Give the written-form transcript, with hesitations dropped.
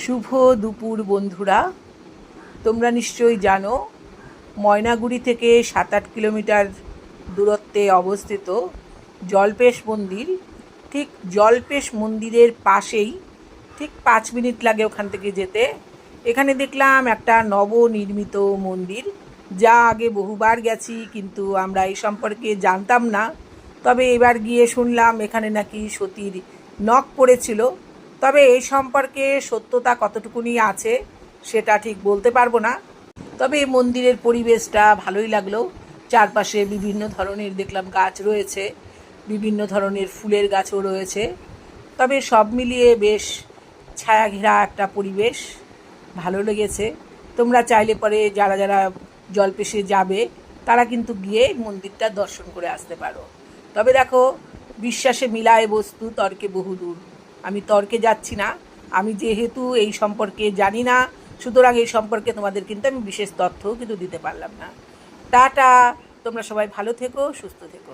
শুভ দুপুর বন্ধুরা, তোমরা নিশ্চয়ই জানো ময়নাগুড়ি থেকে 7-8 কিলোমিটার দূরত্বে অবস্থিত জল্পেশ মন্দির। ঠিক জল্পেশ মন্দিরের পাশেই ঠিক 5 মিনিট লাগে ওখান থেকে যেতে। এখানে দেখলাম একটা নবনির্মিত মন্দির, যা আগে বহুবার গেছি কিন্তু আমরা এই সম্পর্কে জানতাম না। তবে এবার গিয়ে শুনলাম এখানে নাকি সতীর নখ পড়েছিল। তবে এই সম্পর্কে সত্যতা কতটুকুনি আছে সেটা ঠিক বলতে পারবো না। তবে এই মন্দিরের পরিবেশটা ভালোই লাগলো। চারপাশে বিভিন্ন ধরনের দেখলাম গাছ রয়েছে, বিভিন্ন ধরনের ফুলের গাছও রয়েছে। তবে সব মিলিয়ে বেশ ছায়া ঘেরা একটা পরিবেশ, ভালো লেগেছে। তোমরা চাইলে পরে যারা যারা জল্পেশে যাবে তারা কিন্তু গিয়ে মন্দিরটা দর্শন করে আসতে পারো। তবে দেখো, বিশ্বাসে মিলায় বস্তু তর্কে বহুদূর। আমি তর্কে যাচ্ছি না, আমি যেহেতু এই সম্পর্কে জানি না, সুতরাং এই সম্পর্কে তোমাদের কিন্তু আমি বিশেষ তথ্য কিন্তু দিতে পারলাম না। টাটা, তোমরা সবাই ভালো থেকো, সুস্থ থেকো।